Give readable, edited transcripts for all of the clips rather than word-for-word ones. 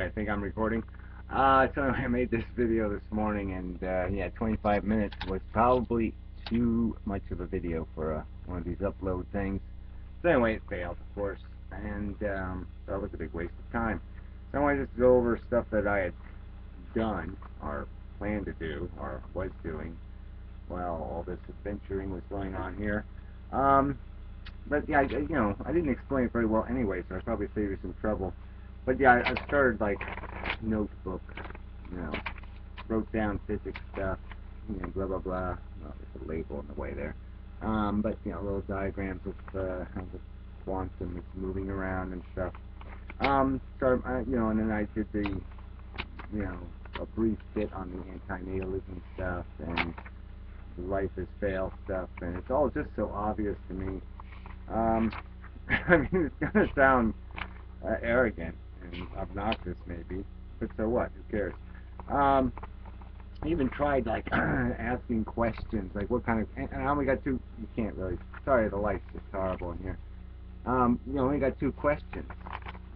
Alright, I think I'm recording. So I made this video this morning, and yeah, 25 minutes was probably too much of a video for one of these upload things. So anyway, it failed, of course, and so it was a big waste of time. So I wanted to just go over stuff that I had done, or planned to do, or was doing, while all this adventuring was going on here. But yeah, I didn't explain it very well anyway, so I probably saved you some trouble. But yeah, I started like notebook, you know, wrote down physics stuff, blah blah blah. Well, there's a label in the way there. But little diagrams of how the quantum is moving around and stuff. And then I did the, a brief bit on the anti-natalism stuff and the life is fail stuff, and it's all just so obvious to me. I mean, it's gonna sound arrogant and obnoxious maybe, but so what? Who cares? I even tried like asking questions, like what kind of, and I only got two. You can't really. Sorry, the light's just horrible in here. Only got two questions.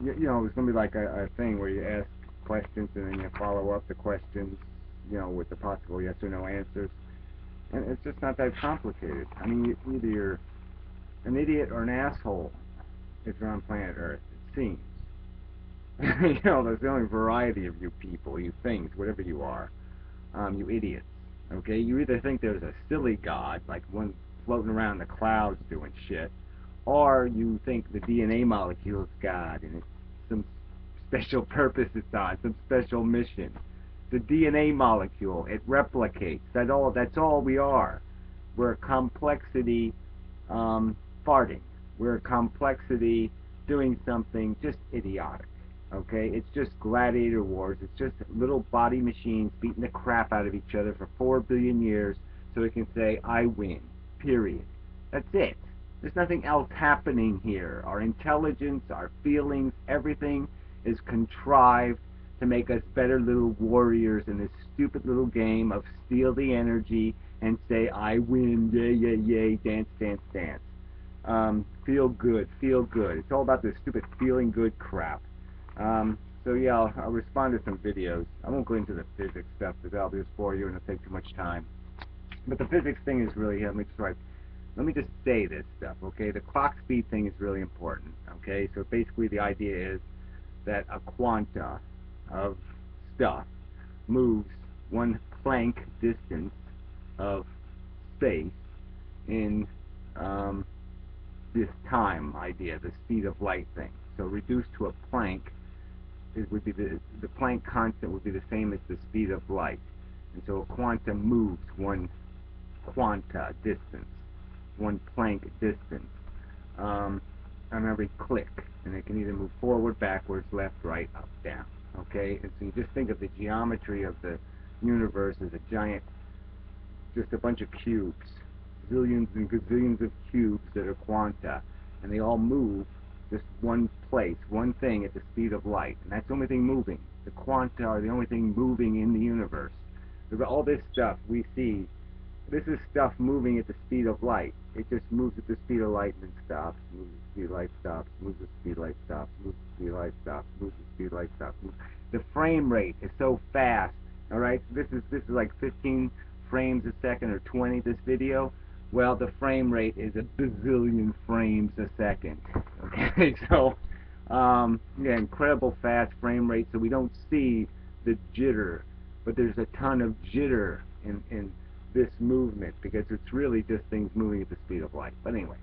It's gonna be like a thing where you ask questions and then you follow up the questions, with the possible yes or no answers. And it's just not that complicated. I mean, either you're an idiot or an asshole if you're on planet Earth, it seems. There's the only variety of you people, you things, whatever you are, you idiots. Okay, you either think there's a silly god, like one floating around the clouds doing shit, or you think the DNA molecule is God and it's some special purpose it's on, some special mission. The DNA molecule, it replicates. That's all we are. We're a complexity farting. We're a complexity doing something just idiotic. Okay? It's just gladiator wars. It's just little body machines beating the crap out of each other for 4 billion years so it can say, I win. Period. That's it. There's nothing else happening here. Our intelligence, our feelings, everything is contrived to make us better little warriors in this stupid little game of steal the energy and say, I win, yay, yay, yay, dance, dance, dance. Feel good, feel good. It's all about this stupid feeling good crap. So yeah, I'll respond to some videos. I won't go into the physics stuff because that'll just bore you and it'll take too much time. But the physics thing is really, let me just say this stuff, okay? The clock speed thing is really important, okay? So basically the idea is that a quanta of stuff moves one Planck distance of space in this time idea, the speed of light thing. So reduced to a Planck, it would be the Planck constant would be the same as the speed of light. And so a quanta moves one quanta distance, one Planck distance, on every click, and it can either move forward, backwards, left, right, up, down. Okay, and so you just think of the geometry of the universe as a giant, just a bunch of cubes, zillions and gazillions of cubes that are quanta, and they all move just one place, one thing at the speed of light, and that's the only thing moving. The quanta are the only thing moving in the universe. All this stuff we see, this is stuff moving at the speed of light. It just moves at the speed of light and then stops, moves at the speed of light, stops, moves at the speed of light, stops, moves at the speed of light, stops, moves at the speed of light, stops. The frame rate is so fast, alright? This is like 15 frames a second or 20, this video. Well, the frame rate is a bazillion frames a second. Okay, so, yeah, incredible fast frame rate, so we don't see the jitter, but there's a ton of jitter in this movement because it's really just things moving at the speed of light. But anyway,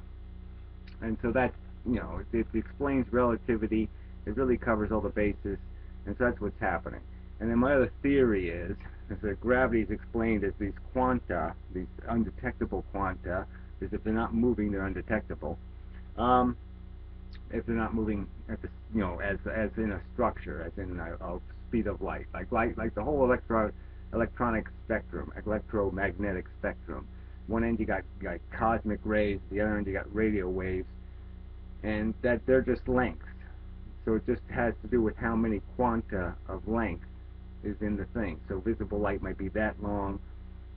and so that's, it explains relativity, it really covers all the bases, and so that's what's happening. And then my other theory is that gravity is explained as these quanta, these undetectable quanta, because if they're not moving, they're undetectable. If they're not moving at the, as in a structure, as in a speed of light, like the whole electronic spectrum, electromagnetic spectrum. One end you got cosmic rays, the other end you got radio waves, and that they're just lengths. So it just has to do with how many quanta of length is in the thing. So visible light might be that long,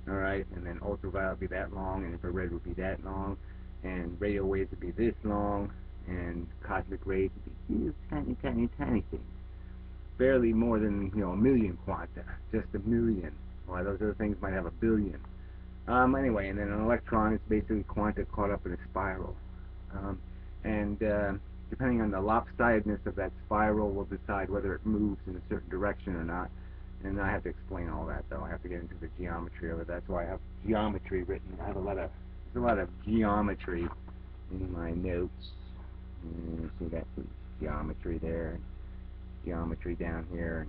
all right, and then ultraviolet would be that long, and infrared would be that long, and radio waves would be this long, and cosmic rays would be these tiny, tiny, tiny things. barely more than, a million quanta, just a million. While those other things might have a billion. Anyway, and then an electron is basically quanta caught up in a spiral. And depending on the lopsidedness of that spiral will decide whether it moves in a certain direction or not. And I have to explain all that, though. I have to get into the geometry of it. That's why I have geometry written. There's a lot of geometry in my notes. You see that geometry there, geometry down here,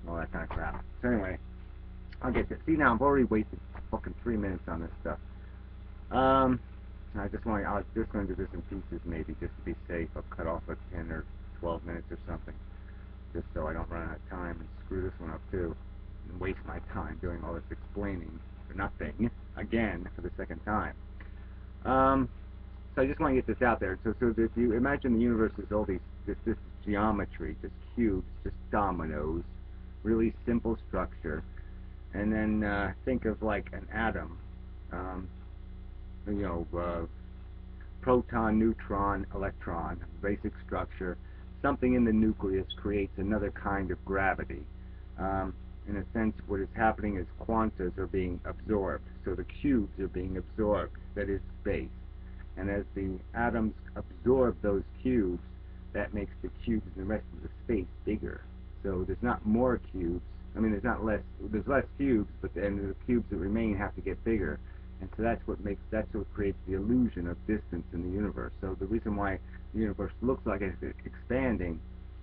and all that kind of crap. So anyway, I'll get to see now. I've already wasted fucking 3 minutes on this stuff. I was just going to do this in pieces, maybe just to be safe. I'll cut off at 10 or 12 minutes or something, just so I don't run out of time and screw this one up too, and waste my time doing all this explaining for nothing again for the second time. So I just want to get this out there. So if you imagine the universe is all this geometry, just cubes, just dominoes, really simple structure, and then think of like an atom, proton, neutron, electron, basic structure. Something in the nucleus creates another kind of gravity. In a sense, what is happening is quantas are being absorbed. So the cubes are being absorbed, that is space. And as the atoms absorb those cubes, that makes the cubes and the rest of the space bigger. So there's not more cubes. I mean, there's less cubes, but then the cubes that remain have to get bigger. And so that's what creates the illusion of distance in the universe. So the reason why the universe looks like it's expanding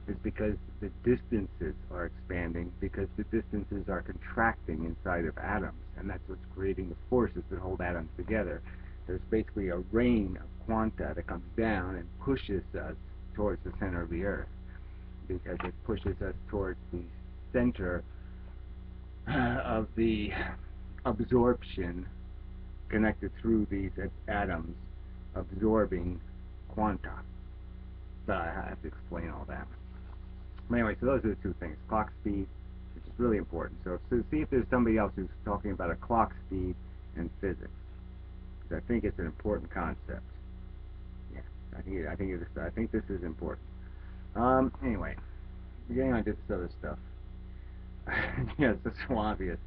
is because the distances are expanding, because the distances are contracting inside of atoms, and that's what's creating the forces that hold atoms together. There's basically a rain of quanta that comes down and pushes us towards the center of the Earth, because it pushes us towards the center of the absorption connected through these atoms absorbing quanta. But I have to explain all that. But anyway, so those are the two things. Clock speed, which is really important. So see if there's somebody else who's talking about a clock speed and physics, because I think it's an important concept. Yeah, I think this is important. Anyway, getting on to this other stuff. Yes, it's so obvious.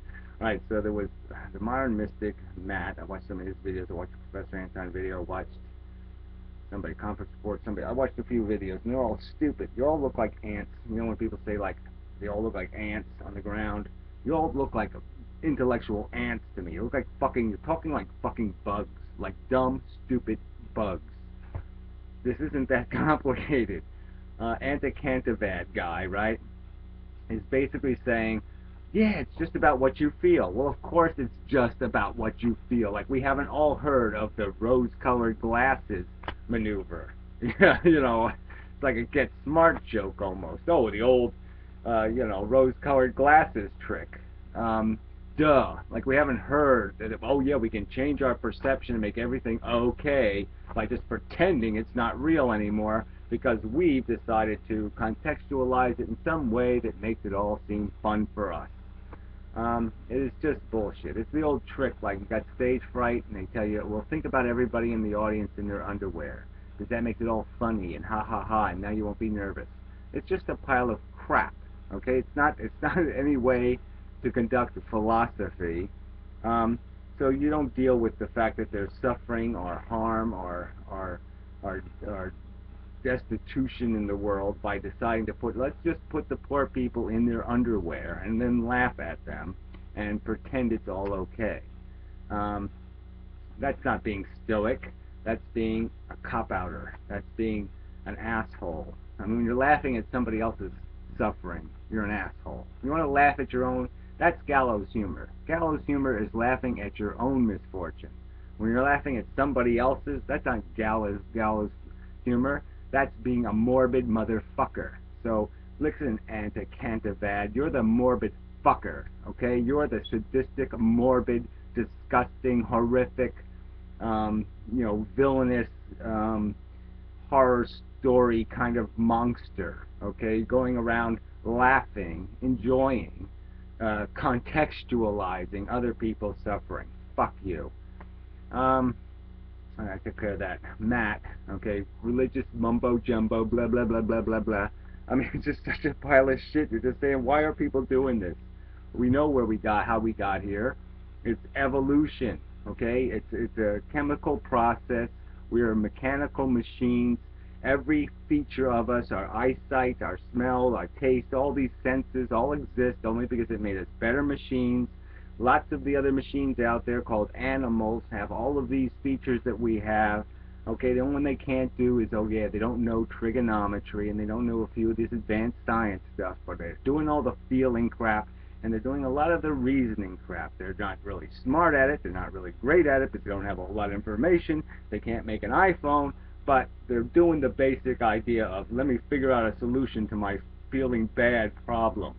Right, so there was the modern mystic, Matt. I watched some of his videos. I watched Professor Anton video. I watched somebody, Conference Report, somebody. I watched a few videos, and they're all stupid. You all look like ants. You know when people say, like, they all look like ants on the ground? You all look like intellectual ants to me. You look like you're talking like fucking bugs. Like dumb, stupid bugs. This isn't that complicated. Anticantavad guy, right, is basically saying, yeah, it's just about what you feel. Well, of course it's just about what you feel. Like, we haven't all heard of the rose-colored glasses maneuver. It's like a get smart joke almost. Oh, the old, rose-colored glasses trick. Duh. Like, we haven't heard that, oh yeah, we can change our perception and make everything okay by just pretending it's not real anymore, because we've decided to contextualize it in some way that makes it all seem fun for us. It is just bullshit. It's the old trick, like you got stage fright, and they tell you, well, think about everybody in the audience in their underwear, because that makes it all funny and ha ha ha, and now you won't be nervous. It's just a pile of crap. Okay, it's not any way to conduct philosophy. So you don't deal with the fact that there's suffering or harm or destitution in the world by deciding to let's just put the poor people in their underwear and then laugh at them and pretend it's all okay. That's not being stoic. That's being a cop-outer. That's being an asshole. I mean, when you're laughing at somebody else's suffering, you're an asshole. You want to laugh at your own, that's gallows humor. Gallows humor is laughing at your own misfortune. When you're laughing at somebody else's, that's not gallows humor. That's being a morbid motherfucker. So, listen, Anticantavad, you're the morbid fucker, okay? You're the sadistic, morbid, disgusting, horrific, villainous, horror story kind of monster, okay? Going around laughing, enjoying, contextualizing other people's suffering. Fuck you. I took care of that. Matt, okay, religious mumbo jumbo, blah blah blah blah blah blah. I mean, it's just such a pile of shit. You're just saying, why are people doing this? We know where we got, how we got here. It's evolution, okay? It's a chemical process. We are mechanical machines. Every feature of us, our eyesight, our smell, our taste, all these senses all exist only because it made us better machines. Lots of the other machines out there called animals have all of these features that we have. Okay, the only one they can't do is, oh yeah, they don't know trigonometry and they don't know a few of this advanced science stuff, but they're doing all the feeling crap and they're doing a lot of the reasoning crap. They're not really smart at it, they're not really great at it, because they don't have a whole lot of information, they can't make an iPhone, but they're doing the basic idea of, let me figure out a solution to my feeling bad problem.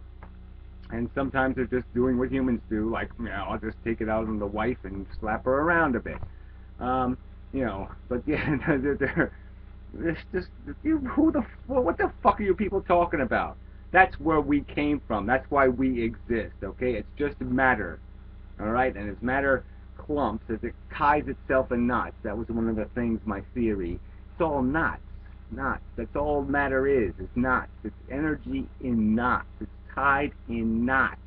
And sometimes they're just doing what humans do, like, you know, I'll just take it out on the wife and slap her around a bit. You know, but yeah, it's just, what the fuck are you people talking about? That's where we came from. That's why we exist, okay? It's just matter, all right? And as matter clumps, as it ties itself in knots, that was one of the things, my theory, it's all knots, knots. That's all matter is knots. It's energy in knots. It's tied in knots.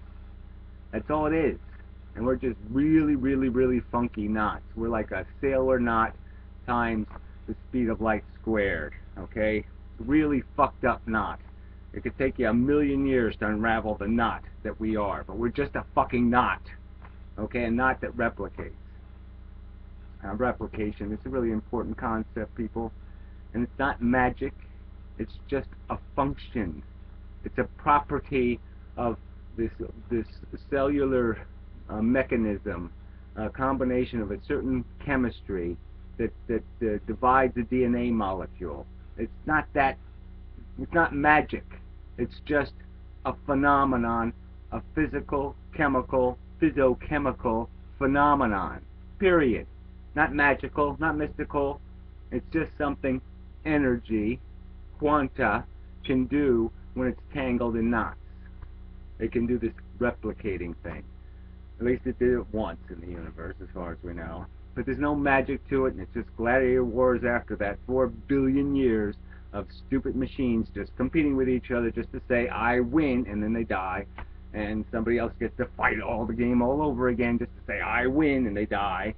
That's all it is. And we're just really, really, really funky knots. We're like a sailor knot times the speed of light squared, okay? Really fucked up knot. It could take you 1,000,000 years to unravel the knot that we are, but we're just a fucking knot, okay? A knot that replicates. Replication is a really important concept, people, and it's not magic. It's just a function. It's a property of this cellular mechanism, a combination of a certain chemistry that divides the DNA molecule. It's not magic. It's just a phenomenon, a physicochemical phenomenon. Period. Not magical, not mystical. It's just something energy, quanta, can do when it's tangled in knots. It can do this replicating thing. At least it did it once in the universe, as far as we know. But there's no magic to it, and it's just gladiator wars after that. 4 billion years of stupid machines just competing with each other just to say, I win, and then they die. And somebody else gets to fight all the game all over again just to say, I win, and they die.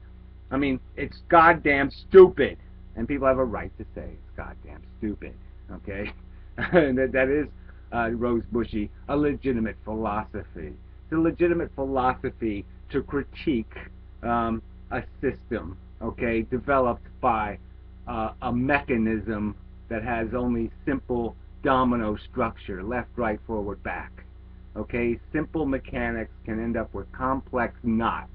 I mean, it's goddamn stupid. And people have a right to say it's goddamn stupid. Okay? And that is, Rose Bushy, a legitimate philosophy. It's a legitimate philosophy to critique a system, okay, developed by a mechanism that has only simple domino structure, left, right, forward, back. Okay, simple mechanics can end up with complex knots.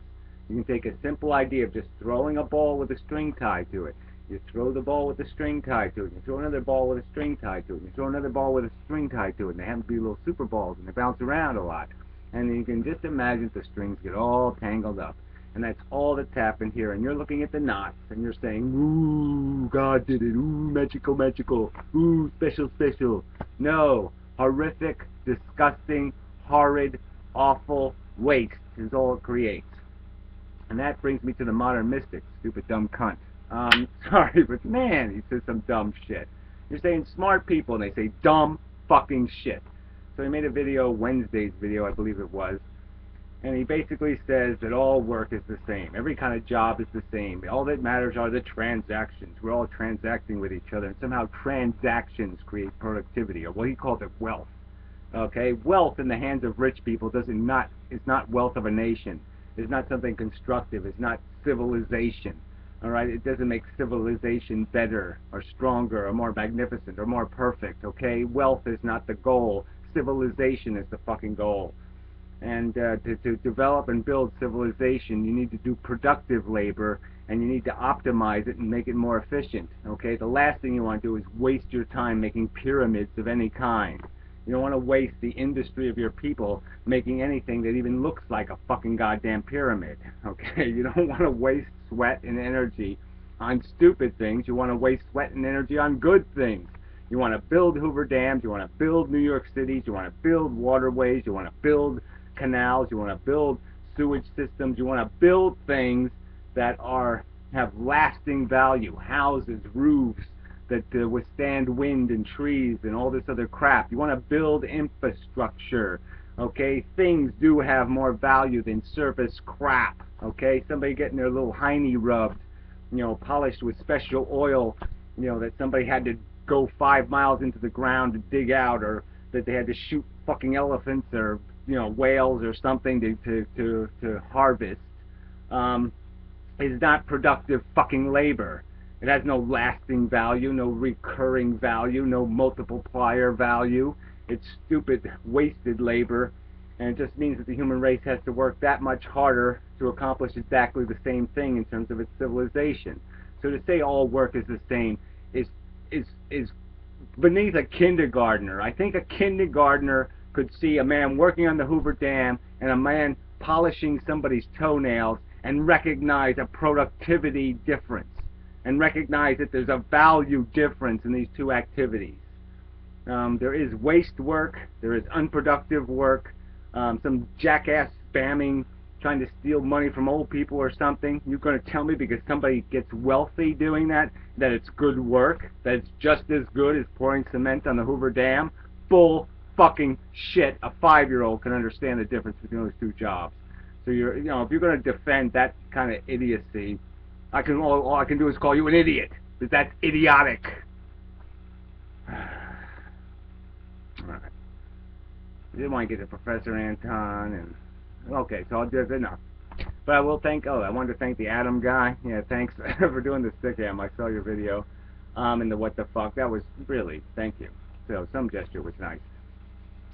You can take a simple idea of just throwing a ball with a string tied to it. You throw the ball with a string tied to it. You throw another ball with a string tied to it. You throw another ball with a string tied to it. And they happen to be little super balls, and they bounce around a lot. And you can just imagine the strings get all tangled up. And that's all that's happened here. And you're looking at the knots, and you're saying, ooh, God did it. Ooh, magical, magical. Ooh, special, special. No. Horrific, disgusting, horrid, awful waste is all it creates. And that brings me to the modern mystic, stupid dumb cunt. Sorry, but man, he says some dumb shit. You're saying smart people, and they say dumb fucking shit. So he made a video, Wednesday's video, I believe it was, and he basically says that all work is the same. Every kind of job is the same. All that matters are the transactions. We're all transacting with each other, and somehow transactions create productivity, or what he calls it, wealth. Okay, wealth in the hands of rich people is not wealth of a nation. It's not something constructive. It's not civilization. All right, it doesn't make civilization better or stronger or more magnificent or more perfect. Okay, wealth is not the goal. Civilization is the fucking goal. And to develop and build civilization, you need to do productive labor, and you need to optimize it and make it more efficient. Okay, the last thing you want to do is waste your time making pyramids of any kind. You don't want to waste the industry of your people making anything that even looks like a fucking goddamn pyramid. Okay, you don't want to waste sweat and energy on stupid things. You want to waste sweat and energy on good things. You want to build Hoover dams. You want to build New York cities. You want to build waterways. You want to build canals. You want to build sewage systems. You want to build things that have lasting value, houses, roofs, that withstand wind and trees and all this other crap. You want to build infrastructure. Okay, things do have more value than surface crap. Okay, somebody getting their little hiney rubbed, polished with special oil, that somebody had to go 5 miles into the ground to dig out, or that they had to shoot fucking elephants or whales or something to harvest, is not productive fucking labor. It has no lasting value, no recurring value, no multiplier value. It's stupid, wasted labor, and it just means that the human race has to work that much harder to accomplish exactly the same thing in terms of its civilization. So to say all work is the same is beneath a kindergartner. I think a kindergartner could see a man working on the Hoover Dam and a man polishing somebody's toenails and recognize a productivity difference, and recognize that there's a value difference in these two activities. There is waste work, there is unproductive work, some jackass spamming, trying to steal money from old people or something. You're going to tell me because somebody gets wealthy doing that it's good work, that it's just as good as pouring cement on the Hoover Dam? Bull fucking shit. A 5-year-old can understand the difference between those two jobs. So if you're going to defend that kind of idiocy, all I can do is call you an idiot, because that's idiotic. Alright. I didn't want to get to Professor Anton, and okay, so I'll just enough. But I will thank, I wanted to thank the Atom guy. Yeah, thanks for doing the stick ham. I saw your video. And the what the fuck. That was really, thank you. So some gesture was nice.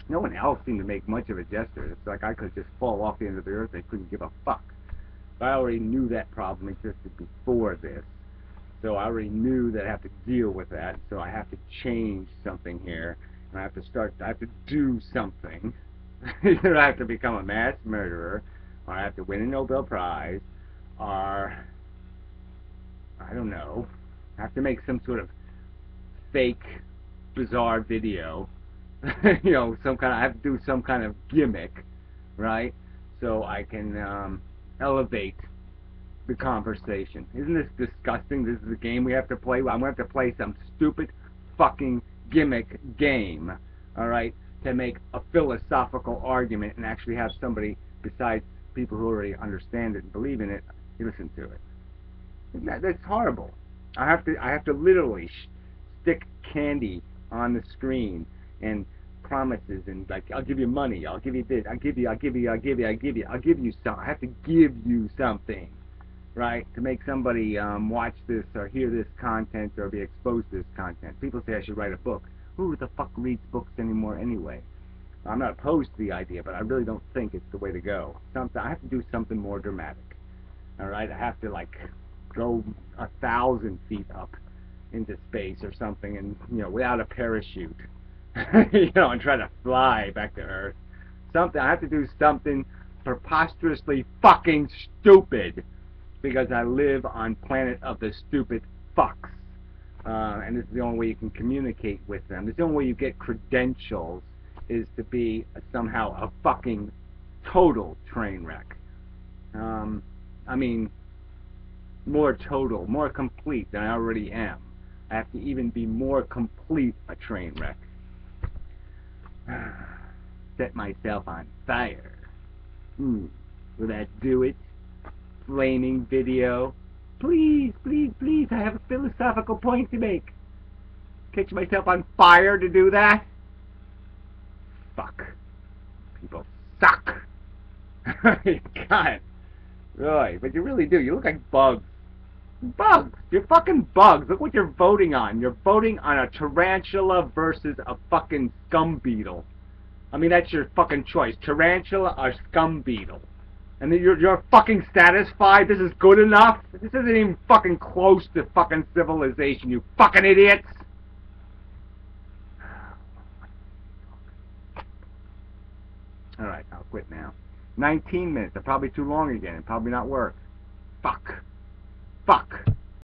No one else seemed to make much of a gesture. It's like I could just fall off the end of the earth. They couldn't give a fuck. But I already knew that problem existed before this. So I already knew that I have to deal with that. So I have to change something here. And I have to do something. Either I have to become a mass murderer, or I have to win a Nobel Prize, or I don't know, I have to make some sort of fake, bizarre video. I have to do some kind of gimmick, right? So I can elevate the conversation. Isn't this disgusting? This is the game we have to play. I'm going to have to play some stupid fucking gimmick game, alright, to make a philosophical argument and actually have somebody besides people who already understand it and believe in it listen to it. That's horrible. I have to literally stick candy on the screen and promises and like, I'll give you money, I'll give you this, I'll give you something. I have to give you something, right, to make somebody watch this or hear this content or be exposed to this content. People say I should write a book. Who the fuck reads books anymore anyway? I'm not opposed to the idea, but I really don't think it's the way to go. I have to do something more dramatic. Alright, I have to like go 1,000 feet up into space or something, and without a parachute, and try to fly back to Earth. I have to do something preposterously fucking stupid, because I live on planet of the stupid fucks. And this is the only way you can communicate with them. This is the only way you get credentials, is to be somehow a fucking total train wreck. I mean, more total, more complete than I already am. I have to even be more complete a train wreck. Set myself on fire. Will that do it? Flaming video. Please, please, please, I have a philosophical point to make. Catch myself on fire to do that? Fuck. People suck. God. Really, but you really do. You look like bugs. Bugs! You're fucking bugs. Look what you're voting on. You're voting on a tarantula versus a fucking scum beetle. I mean, that's your fucking choice. Tarantula or scum beetle. And then you're fucking satisfied? This is good enough? This isn't even fucking close to fucking civilization, you fucking idiots! Alright, I'll quit now. 19 minutes. They're probably too long again. It'll probably not work. Fuck.